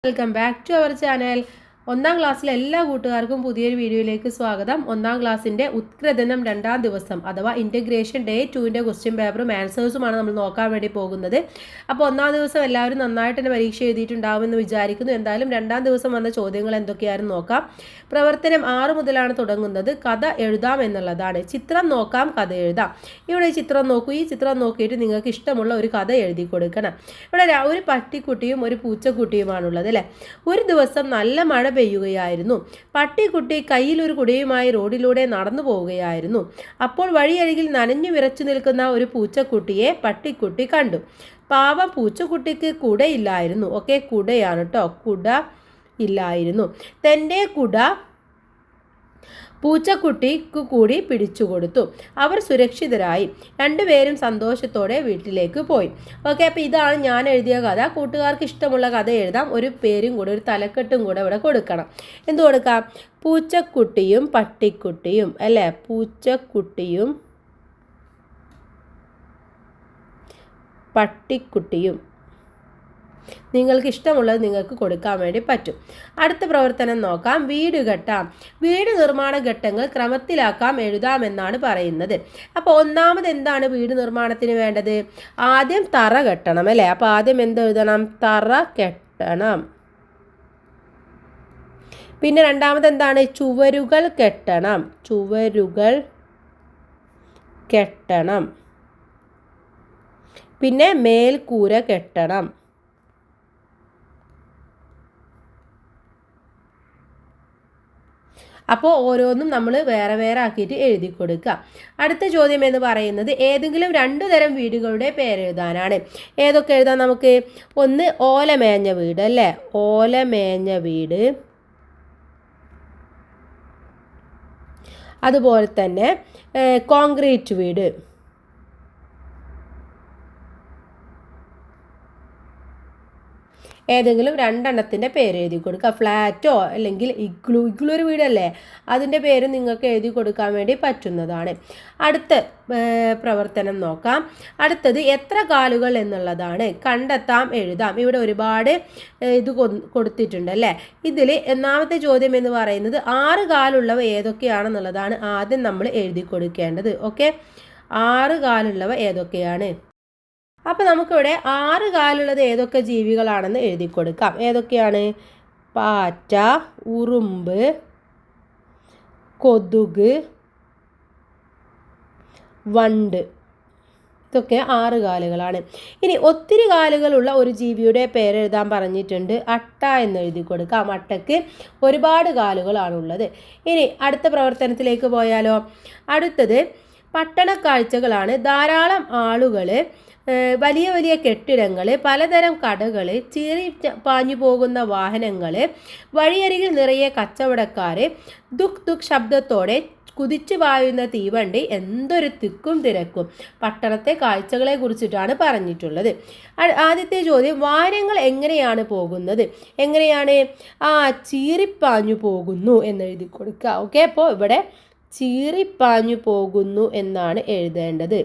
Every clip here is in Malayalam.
Welcome back to our channel. ഒന്നാം ക്ലാസ്സിലെ എല്ലാ കൂട്ടുകാർക്കും പുതിയൊരു വീഡിയോയിലേക്ക് സ്വാഗതം. ഒന്നാം ക്ലാസ്സിൻ്റെ ഉത്കൃതനം 2ാം ദിവസം അഥവാ ഇൻറ്റഗ്രേഷൻ ഡേ 2ൻ്റെ ക്വസ്റ്റ്യൻ പേപ്പറും ആൻസേഴ്സുമാണ് നമ്മൾ നോക്കാൻ വേണ്ടി പോകുന്നത്. അപ്പോൾ ഒന്നാം ദിവസം എല്ലാവരും നന്നായിട്ട് തന്നെ പരീക്ഷ എഴുതിയിട്ടുണ്ടാവുമെന്ന് വിചാരിക്കുന്നു. എന്തായാലും 2ാം ദിവസം വന്ന ചോദ്യങ്ങൾ എന്തൊക്കെയാണെന്ന് നോക്കാം. പ്രവർത്തനം 6 മുതലാണ് തുടങ്ങുന്നത്. കഥ എഴുതാം എന്നുള്ളതാണ്. ചിത്രം നോക്കാം, കഥ എഴുതാം. ഇവിടെ ചിത്രം നോക്കൂ. ഈ ചിത്രം നോക്കിയിട്ട് നിങ്ങൾക്ക് ഇഷ്ടമുള്ള ഒരു കഥ എഴുതി കൊടുക്കണം. ഇവിടെ ഒരു പട്ടിക്കുട്ടിയും ഒരു പൂച്ചക്കുട്ടിയുമാണുള്ളത് അല്ലേ. ഒരു ദിവസം നല്ല മഴ പെയ്യുകയായിരുന്നു. പട്ടിക്കുട്ടി കയ്യിലൊരു കുടയുമായി റോഡിലൂടെ നടന്നു പോവുകയായിരുന്നു. അപ്പോൾ വഴിയരികിൽ നനഞ്ഞു വിറച്ചു നിൽക്കുന്ന ഒരു പൂച്ചക്കുട്ടിയെ പട്ടിക്കുട്ടി കണ്ടു. പാവം പൂച്ചക്കുട്ടിക്ക് കുടയില്ലായിരുന്നു. കുടയാണ് കേട്ടോ, കുട ഇല്ലായിരുന്നു. തൻ്റെ കുട പൂച്ചക്കുട്ടിക്ക് കൂടി പിടിച്ചു കൊടുത്തു. അവർ സുരക്ഷിതരായി. രണ്ടുപേരും സന്തോഷത്തോടെ വീട്ടിലേക്ക് പോയി. അപ്പോൾ ഇതാണ് ഞാൻ എഴുതിയ കഥ. കൂട്ടുകാർക്ക് ഇഷ്ടമുള്ള കഥ എഴുതാം. ഒരു പേരും കൂടെ, ഒരു തലക്കെട്ടും കൂടെ ഇവിടെ കൊടുക്കണം. എന്ത് കൊടുക്കാം? പൂച്ചക്കുട്ടിയും പട്ടിക്കുട്ടിയും അല്ലേ. പൂച്ചക്കുട്ടിയും പട്ടിക്കുട്ടിയും നിങ്ങൾക്ക് ഇഷ്ടമുള്ളത് നിങ്ങൾക്ക് കൊടുക്കാൻ വേണ്ടി പറ്റും. അടുത്ത പ്രവർത്തനം നോക്കാം. വീട് കെട്ടാം. വീട് നിർമ്മാണ ഘട്ടങ്ങൾ ക്രമത്തിലാക്കാം, എഴുതാമെന്നാണ് പറയുന്നത്. അപ്പോൾ ഒന്നാമത് എന്താണ് വീട് നിർമ്മാണത്തിന് വേണ്ടത്? ആദ്യം തറ കെട്ടണം അല്ലേ. അപ്പോൾ ആദ്യം എന്ത് എഴുതണം? തറ കെട്ടണം. പിന്നെ രണ്ടാമത് എന്താണ്? ചുവരുകൾ കെട്ടണം. ചുവരുകൾ കെട്ടണം. പിന്നെ മേൽക്കൂര കെട്ടണം. അപ്പോൾ ഓരോന്നും നമ്മൾ വേറെ വേറെ ആക്കിയിട്ട് എഴുതി കൊടുക്കുക. അടുത്ത ചോദ്യം എന്ന് പറയുന്നത് ഏതെങ്കിലും 2 തരം വീടുകളുടെ പേരെഴുതാനാണ്. ഏതൊക്കെ എഴുതാം നമുക്ക്? ഒന്ന് ഓലമേഞ്ഞ വീട് അല്ലേ. ഓലമേഞ്ഞ വീട്. അതുപോലെ തന്നെ കോൺക്രീറ്റ് വീട്. ഏതെങ്കിലും 2 എണ്ണത്തിൻ്റെ പേര് എഴുതി കൊടുക്കുക. ഫ്ലാറ്റോ അല്ലെങ്കിൽ ഇഗ്ലു ഒരു വീടല്ലേ, അതിൻ്റെ പേര് നിങ്ങൾക്ക് എഴുതി കൊടുക്കാൻ വേണ്ടി പറ്റുന്നതാണ്. അടുത്ത പ്രവർത്തനം നോക്കാം. അടുത്തത് എത്ര കാലുകൾ എന്നുള്ളതാണ്. കണ്ടെത്താം, എഴുതാം. ഇവിടെ ഒരുപാട് ഇത് കൊടുത്തിട്ടുണ്ട് അല്ലേ. ഇതിൽ ഒന്നാമത്തെ ചോദ്യം എന്ന് പറയുന്നത് 6 കാലുള്ളവ ഏതൊക്കെയാണെന്നുള്ളതാണ് ആദ്യം നമ്മൾ എഴുതി കൊടുക്കേണ്ടത്. 6 കാലുള്ളവ ഏതൊക്കെയാണ്? അപ്പോൾ നമുക്കിവിടെ 6 കാലുള്ളത് ഏതൊക്കെ ജീവികളാണെന്ന് എഴുതി കൊടുക്കാം. ഏതൊക്കെയാണ്? പാറ്റ, ഉറുമ്പ്, കൊതുക്, വണ്ട്. ഇതൊക്കെ 6 കാലുകളാണ്. ഇനി ഒത്തിരി കാലുകളുള്ള ഒരു ജീവിയുടെ പേരെഴുതാൻ പറഞ്ഞിട്ടുണ്ട്. അട്ട എന്ന് എഴുതി കൊടുക്കാം. അട്ടയ്ക്ക് ഒരുപാട് കാലുകളാണുള്ളത്. ഇനി അടുത്ത പ്രവർത്തനത്തിലേക്ക് പോയാലോ. അടുത്തത് പട്ടണ കാഴ്ചകളാണ്. ധാരാളം ആളുകൾ, വലിയ വലിയ കെട്ടിടങ്ങൾ, പലതരം കടകൾ, ചീറി പാഞ്ഞു പോകുന്ന വാഹനങ്ങൾ, വഴിയരികിൽ നിറയെ കച്ചവടക്കാർ, ദുഃഖ് ദുഃഖ് ശബ്ദത്തോടെ കുതിച്ചു പായുന്ന തീവണ്ടി, എന്തൊരു തിക്കും തിരക്കും. പട്ടണത്തെ കാഴ്ചകളെ കുറിച്ചിട്ടാണ് പറഞ്ഞിട്ടുള്ളത്. ആദ്യത്തെ ചോദ്യം, വാഹനങ്ങൾ എങ്ങനെയാണ് പോകുന്നത്? എങ്ങനെയാണ്? ചീറിപ്പാഞ്ഞു പോകുന്നു എന്നെഴുതി കൊടുക്കുക. അപ്പോൾ ഇവിടെ ചീറിപ്പാഞ്ഞു പോകുന്നു എന്നാണ് എഴുതേണ്ടത്.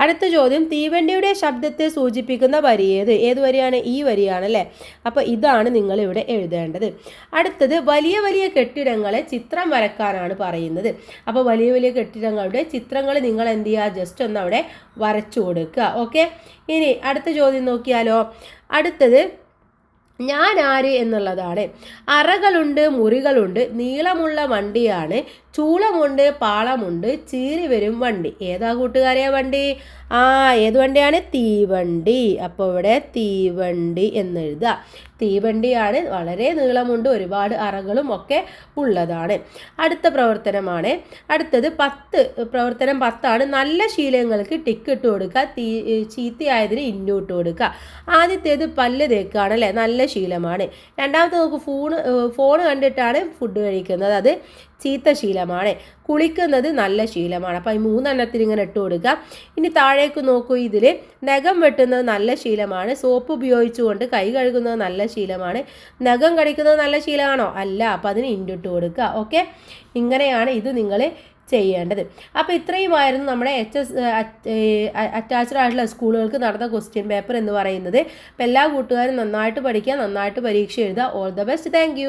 അടുത്ത ചോദ്യം, തീവണ്ടിയുടെ ശബ്ദത്തെ സൂചിപ്പിക്കുന്ന വരി ഏത് വരിയാണ്? ഈ വരിയാണല്ലേ. അപ്പോൾ ഇതാണ് നിങ്ങൾ ഇവിടെ എഴുതേണ്ടത്. അടുത്തത് വലിയ വലിയ കെട്ടിടങ്ങളെ ചിത്രം വരക്കാനാണ് പറയുന്നത്. അപ്പോൾ വലിയ വലിയ കെട്ടിടങ്ങളുടെ ചിത്രങ്ങൾ നിങ്ങൾ എന്ത് ചെയ്യുക? ജസ്റ്റ് ഒന്ന് അവിടെ വരച്ചു കൊടുക്കുക. ഇനി അടുത്ത ചോദ്യം നോക്കിയാലോ. അടുത്തത് ഞാൻ ആര് എന്നുള്ളതാണ്. അറകളുണ്ട്, മുറികളുണ്ട്, നീളമുള്ള വണ്ടിയാണ്, ചൂളമുണ്ട്, പാളമുണ്ട്, ചീറി വരും വണ്ടി. ഏതാ കൂട്ടുകാരെ വണ്ടി? ഏത് വണ്ടിയാണ്? തീവണ്ടി. അപ്പോൾ ഇവിടെ തീവണ്ടി എന്നെഴുതുക. തീവണ്ടിയാണ്. വളരെ നീളമുണ്ട്, ഒരുപാട് അറകളും ഒക്കെ ഉള്ളതാണ്. അടുത്ത പ്രവർത്തനമാണ്. അടുത്തത് പ്രവർത്തനം 10 ആണ്. നല്ല ശീലങ്ങൾക്ക് ടിക്ക് ഇട്ട് കൊടുക്കുക, ചീത്തയായതിന് ഇന്നൂട്ട് കൊടുക്കുക. ആദ്യത്തേത് പല്ല് തേക്കാണ് അല്ലേ, നല്ല ശീലമാണ്. രണ്ടാമത്തെ നമുക്ക് ഫോൺ കണ്ടിട്ടാണ് ഫുഡ് കഴിക്കുന്നത്, അത് ചീത്ത ശീലമാണ്. കുളിക്കുന്നത് നല്ല ശീലമാണ്. അപ്പോൾ ഈ 3 എണ്ണത്തിൽ ഇങ്ങനെ ഇട്ട് കൊടുക്കുക. ഇനി താഴേക്ക് നോക്കൂ. ഇതിൽ നഖം വെട്ടുന്നത് നല്ല ശീലമാണ്. സോപ്പ് ഉപയോഗിച്ചുകൊണ്ട് കൈ കഴുകുന്നത് നല്ല ശീലമാണ്. നഖം കടിക്കുന്നത് നല്ല ശീലമാണോ? അല്ല. അപ്പോൾ അതിന് ഇൻഡിട്ട് കൊടുക്കുക. ഇങ്ങനെയാണ് ഇത് നിങ്ങൾ ചെയ്യേണ്ടത്. അപ്പോൾ ഇത്രയുമായിരുന്നു നമ്മുടെ HS അറ്റാച്ച്ഡ് ആയിട്ടുള്ള സ്കൂളുകൾക്ക് നടന്ന ക്വസ്റ്റ്യൻ പേപ്പർ എന്ന് പറയുന്നത്. അപ്പോൾ എല്ലാ കൂട്ടുകാരും നന്നായിട്ട് പഠിക്കുക, നന്നായിട്ട് പരീക്ഷ എഴുതുക. All the best. താങ്ക്